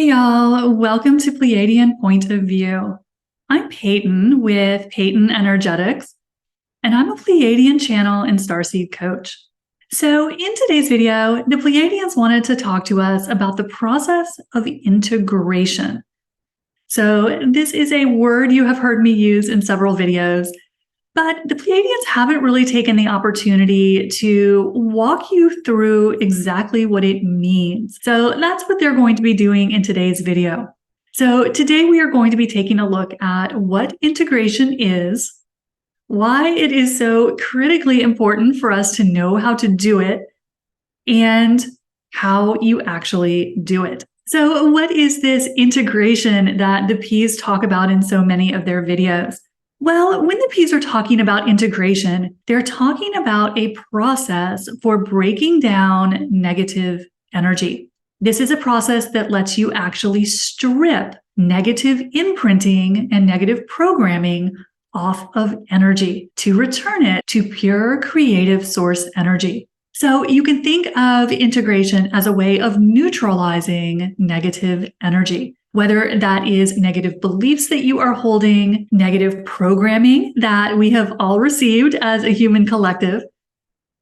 Hey y'all, welcome to Pleiadian Point of View. I'm Peyton with Peyton Energetics, and I'm a Pleiadian channel and starseed coach. So in today's video, the Pleiadians wanted to talk to us about the process of integration. So this is a word you have heard me use in several videos, but the Pleiadians haven't really taken the opportunity to walk you through exactly what it means. So that's what they're going to be doing in today's video. So today we are going to be taking a look at what integration is, why it is so critically important for us to know how to do it, and how you actually do it. So what is this integration that the P's talk about in so many of their videos? Well, when the P's are talking about integration, they're talking about a process for breaking down negative energy. This is a process that lets you actually strip negative imprinting and negative programming off of energy to return it to pure creative source energy. So you can think of integration as a way of neutralizing negative energy. Whether that is negative beliefs that you are holding, negative programming that we have all received as a human collective,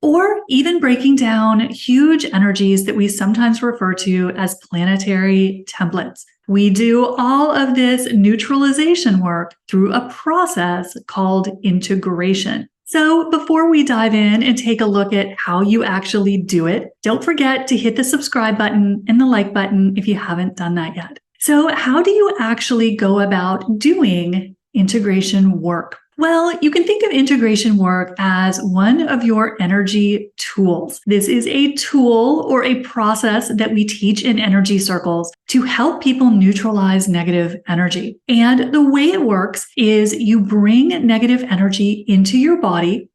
or even breaking down huge energies that we sometimes refer to as planetary templates. We do all of this neutralization work through a process called integration. So before we dive in and take a look at how you actually do it, don't forget to hit the subscribe button and the like button if you haven't done that yet. So how do you actually go about doing integration work? Well, you can think of integration work as one of your energy tools. This is a tool or a process that we teach in energy circles to help people neutralize negative energy. And the way it works is you bring negative energy into your body,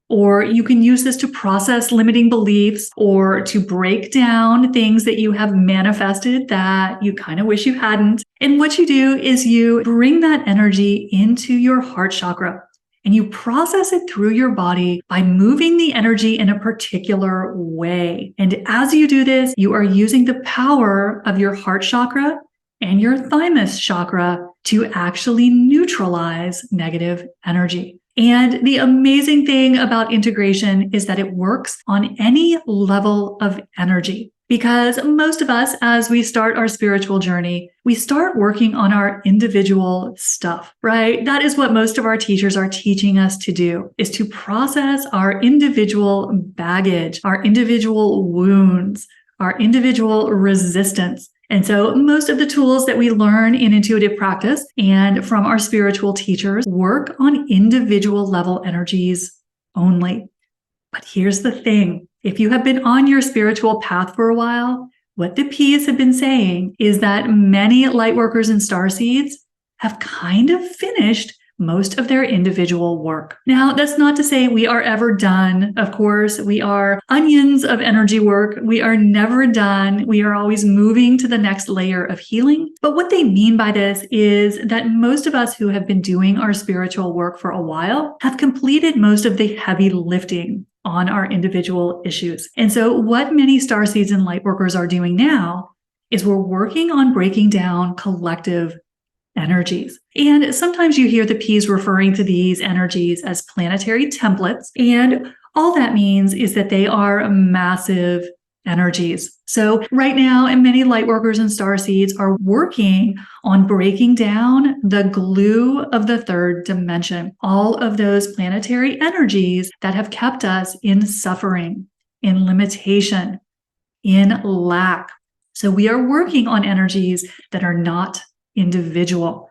or you can use this to process limiting beliefs or to break down things that you have manifested that you kind of wish you hadn't. And what you do is you bring that energy into your heart chakra and you process it through your body by moving the energy in a particular way. And as you do this, you are using the power of your heart chakra and your thymus chakra to actually neutralize negative energy. And the amazing thing about integration is that it works on any level of energy. Because most of us, as we start our spiritual journey, we start working on our individual stuff, right? That is what most of our teachers are teaching us to do, is to process our individual baggage, our individual wounds, our individual resistance. And so most of the tools that we learn in intuitive practice and from our spiritual teachers work on individual level energies only. But here's the thing. If you have been on your spiritual path for a while, what the P's have been saying is that many light workers and starseeds have kind of finished most of their individual work. Now, that's not to say we are ever done. Of course, we are onions of energy work. We are never done. We are always moving to the next layer of healing. But what they mean by this is that most of us who have been doing our spiritual work for a while have completed most of the heavy lifting on our individual issues. And so what many starseeds and lightworkers are doing now is we're working on breaking down collective energies. And sometimes you hear the P's referring to these energies as planetary templates. And all that means is that they are massive energies. So right now, and many lightworkers and starseeds are working on breaking down the glue of the third dimension, all of those planetary energies that have kept us in suffering, in limitation, in lack. So we are working on energies that are not individual.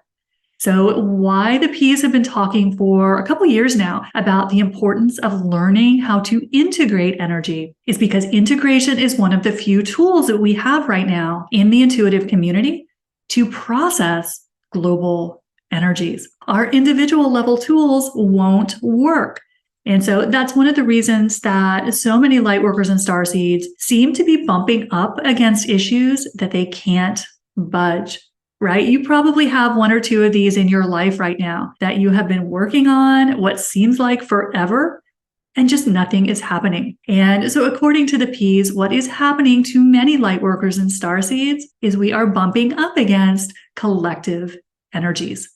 So why the P's have been talking for a couple years now about the importance of learning how to integrate energy is because integration is one of the few tools that we have right now in the intuitive community to process global energies. Our individual level tools won't work. And so that's one of the reasons that so many lightworkers and starseeds seem to be bumping up against issues that they can't budge. Right? You probably have one or two of these in your life right now that you have been working on what seems like forever, and just nothing is happening. And so according to the P's, what is happening to many light workers and starseeds is we are bumping up against collective energies,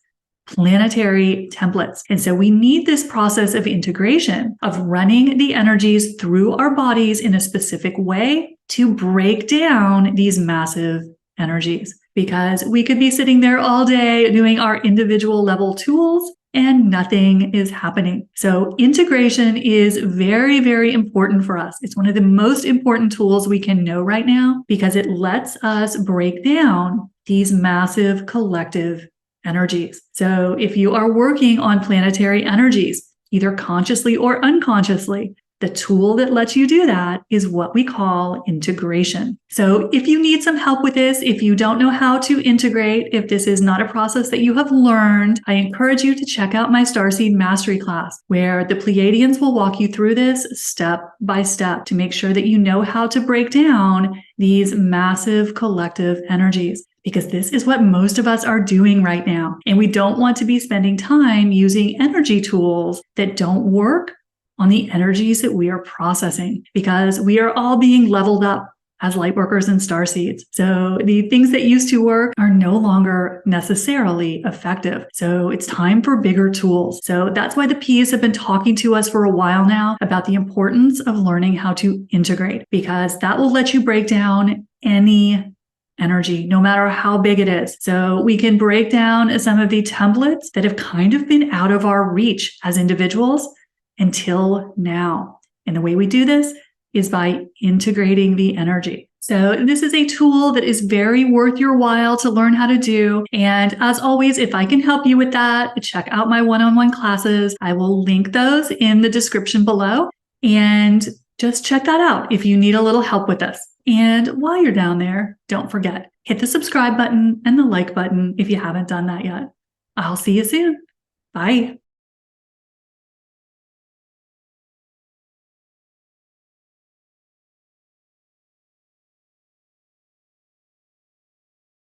planetary templates. And so we need this process of integration, of running the energies through our bodies in a specific way to break down these massive energies. Because we could be sitting there all day doing our individual level tools and nothing is happening. So integration is very, very important for us. It's one of the most important tools we can know right now because it lets us break down these massive collective energies. So if you are working on planetary energies, either consciously or unconsciously, the tool that lets you do that is what we call integration. So if you need some help with this, if you don't know how to integrate, if this is not a process that you have learned, I encourage you to check out my Starseed Mastery class, where the Pleiadians will walk you through this step by step to make sure that you know how to break down these massive collective energies. Because this is what most of us are doing right now. And we don't want to be spending time using energy tools that don't work on the energies that we are processing, because we are all being leveled up as light workers and starseeds. So the things that used to work are no longer necessarily effective. So it's time for bigger tools. So that's why the P's have been talking to us for a while now about the importance of learning how to integrate, because that will let you break down any energy, no matter how big it is. So we can break down some of the templates that have kind of been out of our reach as individuals until now. And the way we do this is by integrating the energy. So this is a tool that is very worth your while to learn how to do. And as always, if I can help you with that, check out my one-on-one classes. I will link those in the description below. And just check that out if you need a little help with this. And while you're down there, don't forget, hit the subscribe button and the like button if you haven't done that yet. I'll see you soon. Bye.